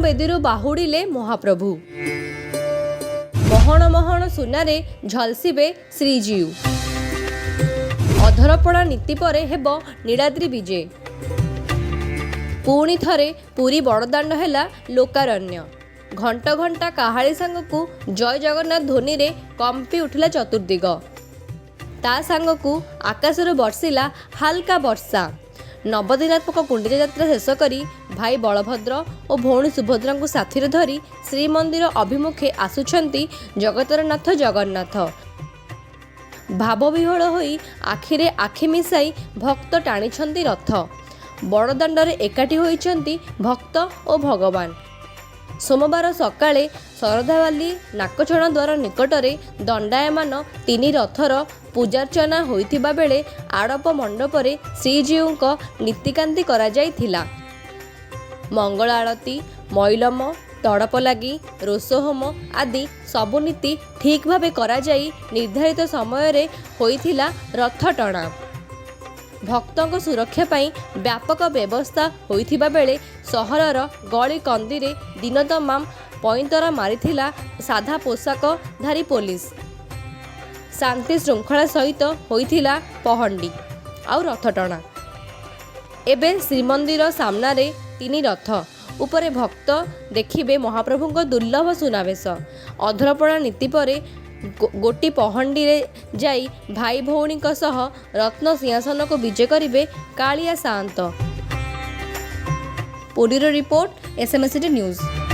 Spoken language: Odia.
ବେଦୀରୁ ବାହୁଡ଼ିଲେ ମହାପ୍ରଭୁ। ମହଣ ମହଣ ସୁନାରେ ଝଲସିବେ ଶ୍ରୀଜୀଉ। ଅଧରପଣା ନୀତି ପରେ ହେବ ନୀଳାଦ୍ରି ବିଜେ। ପୁଣି ଥରେ ପୁରୀ ବଡ଼ଦାଣ୍ଡ ହେଲା ଲୋକାରଣ୍ୟ। ଘଣ୍ଟ ଘଣ୍ଟା କାହାଳି ସାଙ୍ଗକୁ ଜୟ ଜଗନ୍ନାଥ ଧ୍ୱନିରେ କମ୍ପି ଉଠିଲା ଚତୁର୍ଦିଗ। ତା ସାଙ୍ଗକୁ ଆକାଶରୁ ବର୍ଷିଲା ହାଲକା ବର୍ଷା। ନବଦିନାତ୍ମକ ଗୁଣ୍ଡିଚା ଯାତ୍ରା ଶେଷ କରି ଭାଇ ବଳଭଦ୍ର ଓ ଭଉଣୀ ସୁଭଦ୍ରାଙ୍କୁ ସାଥିରେ ଧରି ଶ୍ରୀମନ୍ଦିର ଅଭିମୁଖେ ଆସୁଛନ୍ତି ଜଗତର ନାଥ ଜଗନ୍ନାଥ। ଭାବବିହ୍ୱଳ ହୋଇ ଆଖିରେ ଆଖି ମିଶାଇ ଭକ୍ତ ଟାଣିଛନ୍ତି ରଥ। ବଡ଼ଦାଣ୍ଡରେ ଏକାଠି ହୋଇଛନ୍ତି ଭକ୍ତ ଓ ଭଗବାନ। ସୋମବାର ସକାଳେ ଶରଧାବାଲି ନାକଛଣା ଦ୍ୱାର ନିକଟରେ ଦଣ୍ଡାୟମାନ ତିନି ରଥର ପୂଜାର୍ଚ୍ଚନା ହୋଇଥିବା ବେଳେ ଆଡ଼ପ ମଣ୍ଡପରେ ଶ୍ରୀଜୀଉଙ୍କ ନୀତିକାନ୍ତି କରାଯାଇଥିଲା। ମଙ୍ଗଳ ଆଳତି, ମଇଲମ, ତଡ଼ପ ଲାଗି, ରୋଷହୋମ ଆଦି ସବୁ ନୀତି ଠିକ୍ ଭାବେ କରାଯାଇ ନିର୍ଦ୍ଧାରିତ ସମୟରେ ହୋଇଥିଲା ରଥ ଟଣା। ଭକ୍ତଙ୍କ ସୁରକ୍ଷା ପାଇଁ ବ୍ୟାପକ ବ୍ୟବସ୍ଥା ହୋଇଥିବା ବେଳେ ସହରର ଗଳି କନ୍ଦିରେ ଦିନ ତମାମ ପଇଁତରା ମାରିଥିଲା ସାଧା ପୋଷାକଧାରୀ ପୋଲିସ। ଶାନ୍ତି ଶୃଙ୍ଖଳା ସହିତ ହୋଇଥିଲା ପହଣ୍ଡି ଆଉ ରଥଟଣା। ଏବେ ଶ୍ରୀମନ୍ଦିର ସାମ୍ନାରେ ତିନି ରଥ ଉପରେ ଭକ୍ତ ଦେଖିବେ ମହାପ୍ରଭୁଙ୍କ ଦୁର୍ଲଭ ସୁନାବେଶ। ଅଧରପଣା ନୀତି ପରେ ଗୋଟି ପହଣ୍ଡିରେ ଯାଇ ଭାଇ ଭଉଣୀଙ୍କ ସହ ରତ୍ନ ସିଂହାସନକୁ ବିଜେ କରିବେ କାଳିଆ ସାଆନ୍ତ। ପୁରୀର ରିପୋର୍ଟ, SMSD ନ୍ୟୁଜ୍।